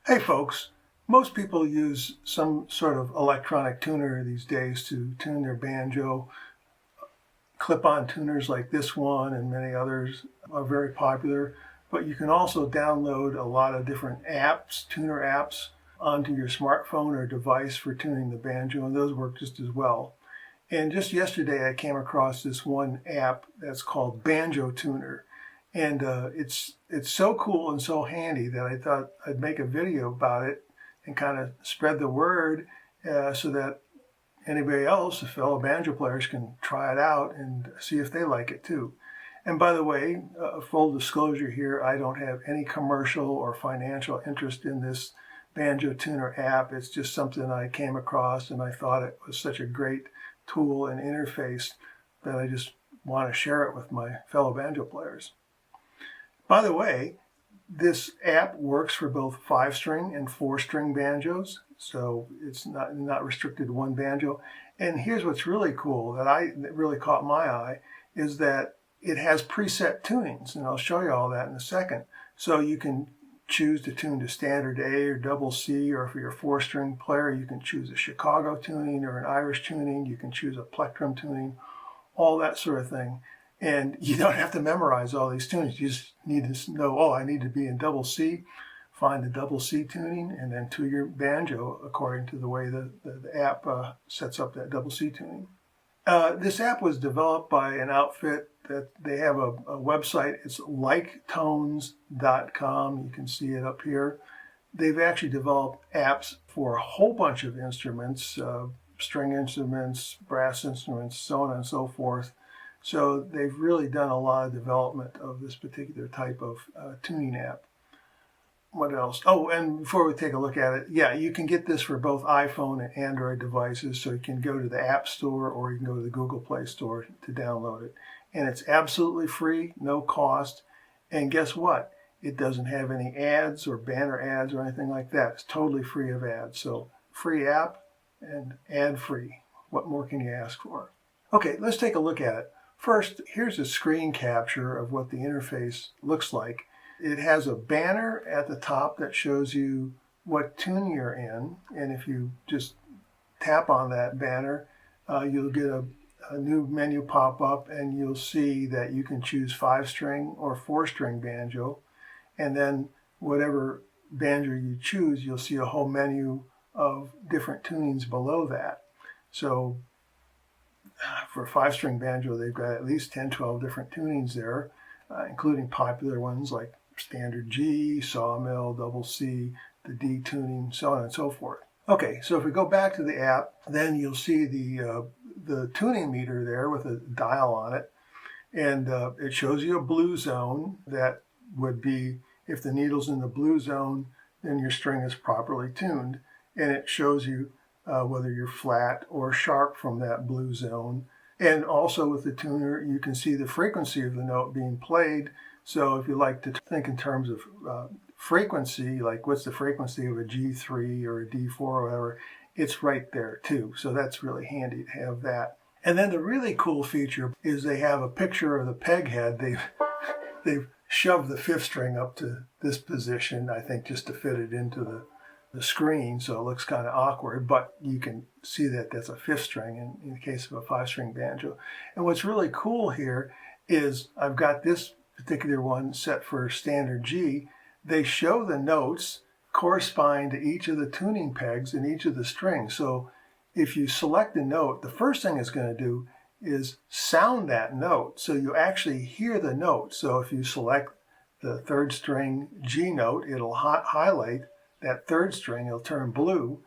Hey folks, most people use some sort of electronic tuner these days to tune their banjo. Clip-on tuners like this one and many others are very popular, but you can also download a lot of different apps, tuner apps, onto your smartphone or device for tuning the banjo, and those work just as well. And just yesterday I came across this one app that's called Banjo Tuner. And it's so cool and so handy that I thought I'd make a video about it and kind of spread the word so that anybody else, the fellow banjo players, can try it out and see if they like it too. And by the way, full disclosure here, I don't have any commercial or financial interest in this Banjo Tuner app. It's just something I came across and I thought it was such a great tool and interface that I just want to share it with my fellow banjo players. By the way, this app works for both 5-string and 4-string banjos, so it's not restricted to one banjo. And here's what's really cool that really caught my eye is that it has preset tunings, and I'll show you all that in a second. So you can choose to tune to standard A or double C, or if you're a 4-string player, you can choose a Chicago tuning or an Irish tuning. You can choose a plectrum tuning, all that sort of thing. And you don't have to memorize all these tunings. You just need to know, oh, I need to be in double C, find the double C tuning, and then tune your banjo according to the way the app sets up that double C tuning. This app was developed by an outfit that they have a website. It's liketones.com. You can see it up here. They've actually developed apps for a whole bunch of instruments, string instruments, brass instruments, so on and so forth. So they've really done a lot of development of this particular type of tuning app. What else? Oh, and before we take a look at it, yeah, you can get this for both iPhone and Android devices. So you can go to the App Store or you can go to the Google Play Store to download it. And it's absolutely free, no cost. And guess what? It doesn't have any ads or banner ads or anything like that. It's totally free of ads. So free app and ad-free. What more can you ask for? Okay, let's take a look at it. First, here's a screen capture of what the interface looks like. It has a banner at the top that shows you what tune you're in, and if you just tap on that banner, you'll get a new menu pop up, and you'll see that you can choose 5-string or 4-string banjo, and then whatever banjo you choose, you'll see a whole menu of different tunings below that. So for a 5-string banjo, they've got at least 10, 12 different tunings there, including popular ones like standard G, sawmill, double C, the D tuning, so on and so forth. Okay, so if we go back to the app, then you'll see the tuning meter there with a dial on it, and it shows you a blue zone. That would be, if the needle's in the blue zone, then your string is properly tuned, and it shows you whether you're flat or sharp from that blue zone. And also with the tuner, you can see the frequency of the note being played. So if you like to think in terms of frequency, like what's the frequency of a G3 or a D4 or whatever, it's right there too. So that's really handy to have that. And then the really cool feature is they have a picture of the peg head. They've shoved the 5th string up to this position, I think, just to fit it into the screen, so it looks kind of awkward, but you can see that that's a 5th string in the case of a 5-string banjo. And what's really cool here is I've got this particular one set for standard G. They show the notes corresponding to each of the tuning pegs in each of the strings. So if you select a note, the first thing it's going to do is sound that note, so you actually hear the note. So if you select the 3rd string G note, it'll highlight that 3rd string, it'll turn blue,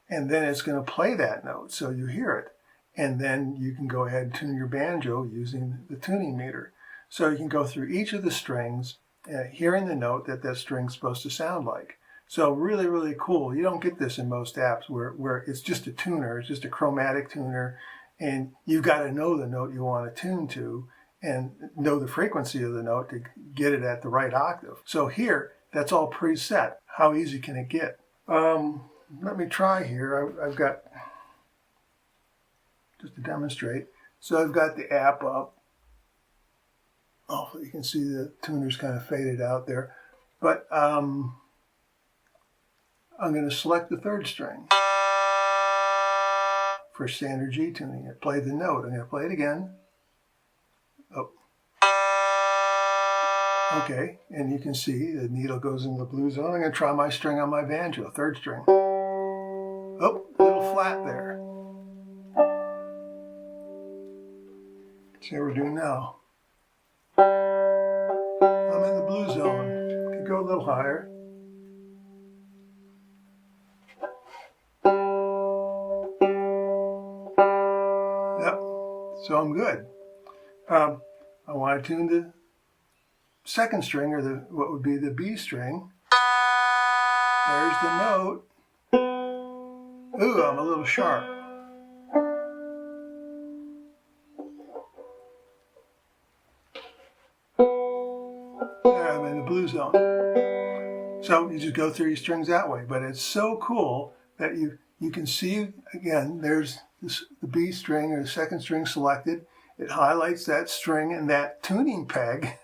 and then it's going to play that note, so you hear it. And then you can go ahead and tune your banjo using the tuning meter. So you can go through each of the strings, hearing the note that that string's supposed to sound like. So really, really cool. You don't get this in most apps where it's just a tuner, it's just a chromatic tuner, and you've got to know the note you want to tune to and know the frequency of the note to get it at the right octave. So here, that's all preset. How easy can it get? Let me try here. I've got, just to demonstrate, so I've got the app up. Oh, you can see the tuner's kind of faded out there. But I'm going to select the third string for standard G tuning. It played the note. I'm going to play it again. Oh. Okay, and you can see the needle goes in the blue zone. I'm going to try my string on my banjo, third string. Oh, a little flat there. See how we're doing now. I'm in the blue zone. Could go a little higher. Yep, so I'm good. I want to tune the second string, or what would be the B string. There's the note. Ooh, I'm a little sharp. There, I'm in the blue zone. So you just go through your strings that way. But it's so cool that you can see, again, there's the B string or the second string selected. It highlights that string and that tuning peg.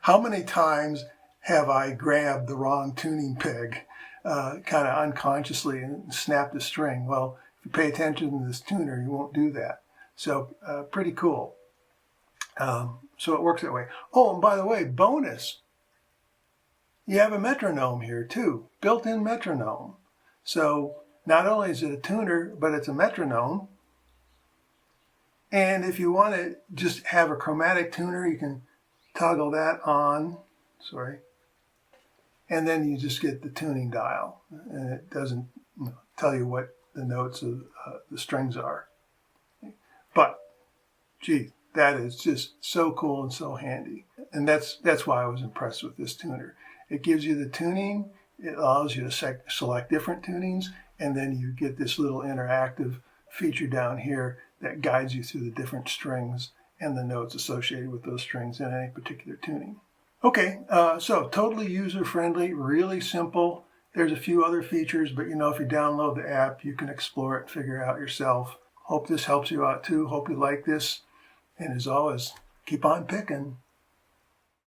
How many times have I grabbed the wrong tuning peg kind of unconsciously and snapped a string? Well, if you pay attention to this tuner, you won't do that. So pretty cool. So it works that way. Oh, and by the way, bonus. You have a metronome here too, built-in metronome. So not only is it a tuner, but it's a metronome. And if you want to just have a chromatic tuner, you can toggle that on, and then you just get the tuning dial. And it doesn't tell you what the notes of the strings are. But, gee, that is just so cool and so handy. And that's why I was impressed with this tuner. It gives you the tuning, it allows you to select different tunings, and then you get this little interactive feature down here that guides you through the different strings and the notes associated with those strings in any particular tuning. Okay, so totally user-friendly, really simple. There's a few other features, but if you download the app, you can explore it and figure it out yourself. Hope this helps you out too. Hope you like this. And as always, keep on picking.